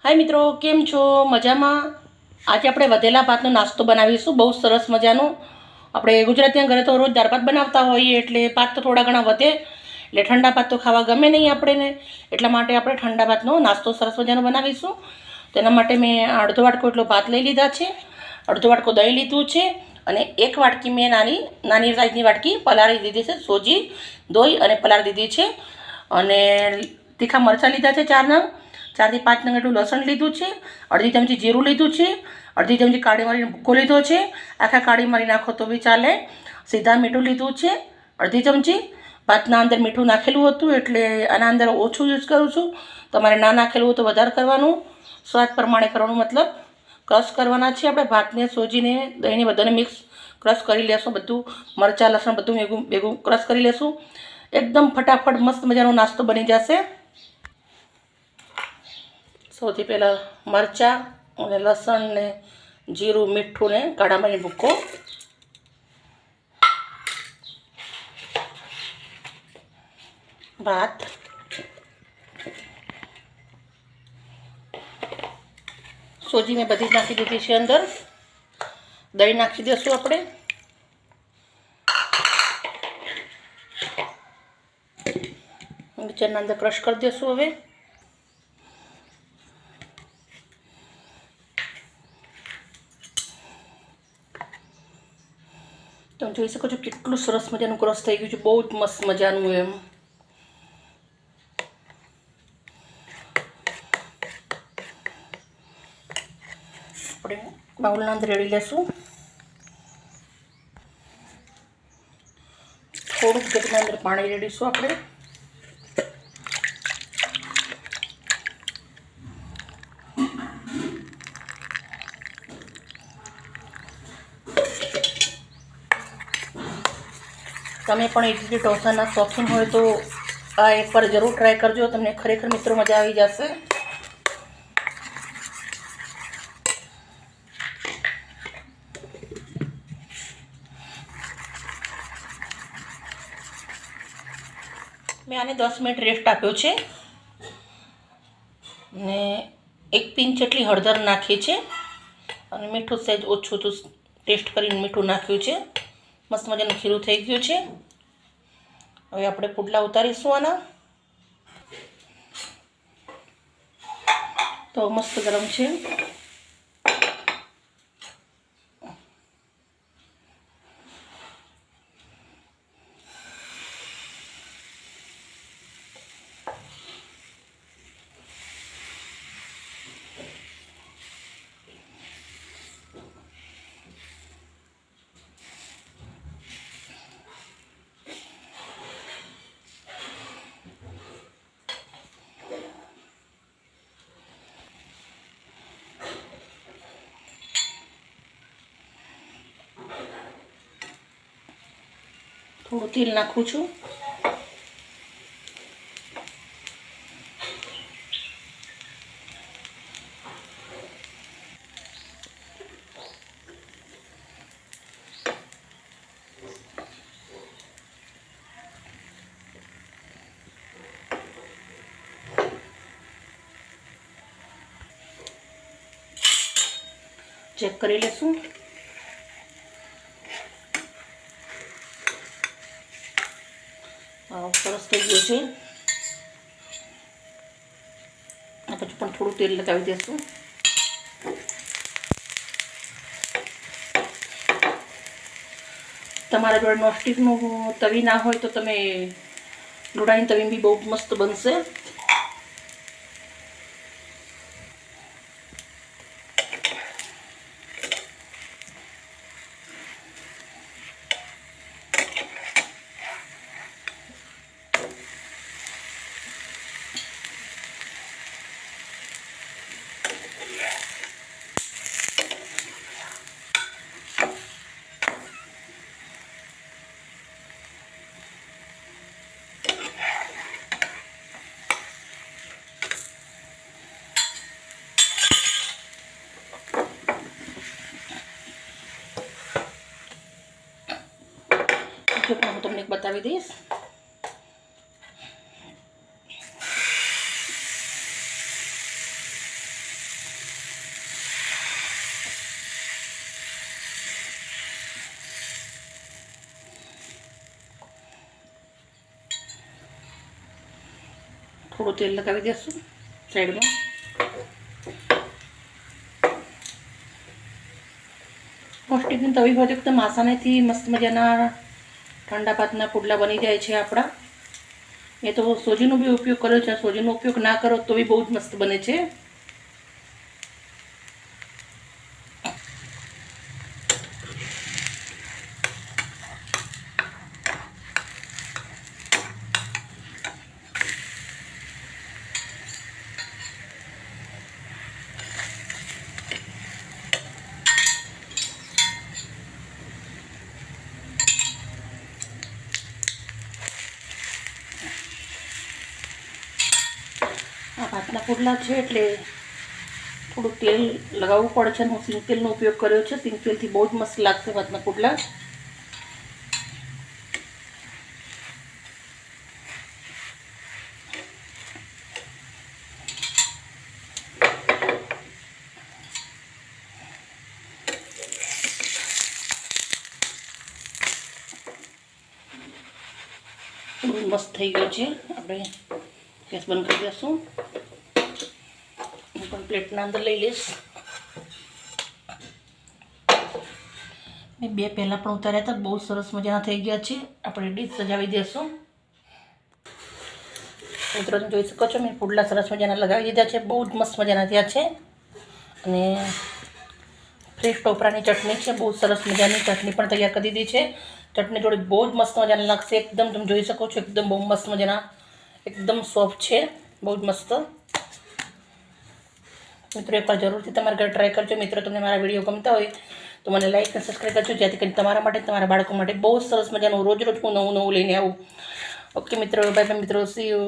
હાય મિત્રો, કેમ છો? મજામાં? આજે આપણે વધેલા ભાતનો નાસ્તો બનાવીશું, બહુ સરસ મજાનો. આપણે ગુજરાતીના ઘરે તો રોજ દાળ ભાત બનાવતા હોઈએ, એટલે ભાત તો થોડા ઘણા વધે, એટલે ઠંડા ભાત તો ખાવા ગમે નહીં આપણને. એટલા માટે આપણે ઠંડા ભાતનો નાસ્તો સરસ મજાનો બનાવીશું. તેના માટે મેં અડધો વાટકો એટલો ભાત લઈ લીધા છે, અડધો વાટકો દહીં લીધું છે, અને એક વાટકી મેં નાની સાઈઝની વાટકી પલાળી દીધી છે. સોજી ધોઈ અને પલાળી દીધી છે. અને તીખા મરચાં લીધા છે 4 નંગ, 4 થી 5 નંગ એટલું લસણ લીધું છે, અડધી ચમચી જીરું લીધું છે, અડધી ચમચી કાળી મરીનો ભૂકો લીધો છે, આખા કાળી મરી નાખો તો બી ચાલે. સીધા મીઠું લીધું છે અડધી ચમચી. ભાતના અંદર મીઠું નાખેલું હતું એટલે આના અંદર ઓછું યુઝ કરું છું. તમારે ના નાખેલું હોય તો વધારે કરવાનું, સ્વાદ પ્રમાણે કરવાનું. મતલબ ક્રશ કરવાના છે આપણે ભાતને, સોજીને, દહીંને બધાને મિક્સ ક્રશ કરી લેશું. બધું મરચાં લસણ બધું ભેગું ક્રશ કરી લેશું. એકદમ ફટાફટ મસ્ત મજાનો નાસ્તો બની જશે. સૌથી પહેલાં મરચાં અને લસણ ને જીરું, મીઠું ને કાળા મરીનો ભૂકો. ભાત, સોજી મેં બધી જ નાખી દીધી છે અંદર. દહીં નાખી દઈશું આપણે. મિક્સરના અંદર ક્રશ કરી દઈશું. હવે તમે જોઈ શકો છો કેટલું સરસ મજાનું ક્રશ થઈ ગયું છે, બહુ જ મસ્ત મજાનું. એમ આપણે બાઉલના અંદર રેડી લેશું. થોડુંક જગના અંદર પાણી રેડીશું આપણે. તમે પણ ઇડલી ઢોસાના શોખીન હોય તો આ એકવાર જરૂર ટ્રાય કરજો. તમને ખરેખર મિત્રો મજા આવી જશે. મેં આને 10 મિનિટ રેસ્ટ આપ્યો છે ને 1 પિંચ જેટલી હળદર નાખી છે, અને મીઠું સહેજ ઓછું તો ટેસ્ટ કરીને મીઠું નાખ્યું છે. મસ્ત મજાનું ખીરું થઈ ગયું છે. હવે આપણે પુડલા ઉતારીશું આના. તો મસ્ત ગરમ છે. થોડું તેલ નાખું છું. ચેક કરી લેશું. સરસ થઈ ગયો છે. પછી પણ થોડું તેલ લગાવી દઈશું. તમારા જોડે નોનસ્ટિકનું તવી ના હોય તો તમે લોડાની તવી બી બહુ મસ્ત બનશે. જો પણ હું તમને એક બતાવી દઈશ. થોડું તેલ લગાવી દઈશું સાઈડમાં. નોનસ્ટિકની તવી હોય તો એકદમ આસાનીથી મસ્ત મજાના ઠંડા ભાતના પુડલા બની જાય છે આપણા. એ તો સોજીનો બી ઉપયોગ કર્યો છે, સોજીનો ઉપયોગ ના કરો તો બી બહુ જ મસ્ત બને છે. આ ભાતના પુડલા છે એટલે થોડું તેલ લગાવવું પડે છે. હું સિંગ તેલનો ઉપયોગ કર્યો છે. સિંગ તેલથી બહુ જ મસ્ત લાગશે ભાતના પુડલા. બહુ મસ્ત થઈ ગયો છે. આપણે ગેસ બંધ કરી દઈશું. હું પણ પ્લેટના અંદર લઈ લઈશ. મેં બે પહેલાં પણ ઉતાર્યા હતા, બહુ સરસ મજાના થઈ ગયા છે. આપણે ડીશ સજાવી દઈશું. મિત્રો તમે જોઈ શકો છો મેં પુડલા સરસ મજાના લગાવી દીધા છે. બહુ જ મસ્ત મજાના થયા છે. અને ફ્રેશ ટોપરાની ચટણી છે, બહુ સરસ મજાની ચટણી પણ તૈયાર કરી દીધી છે. ચટણી જોડે બહુ જ મસ્ત મજાના લાગશે. એકદમ તમે જોઈ શકો છો, એકદમ બહુ મસ્ત મજાના, એકદમ સોફ્ટ છે, બહુ જ મસ્ત. મિત્રો એકવાર જરૂરથી તમારા ઘરે ટ્રાય કરજો. મિત્રો તમને મારા વિડીયો ગમતા હોય તો મને લાઈક અને સબસ્ક્રાઈબ કરજો, જેથી કરીને તમારા માટે, તમારા બાળકો માટે બહુ સરસ મજાનું રોજ રોજ હું નવું નવું લઈને આવું. ઓકે મિત્રો, બાય બાય મિત્રો, સી યુ.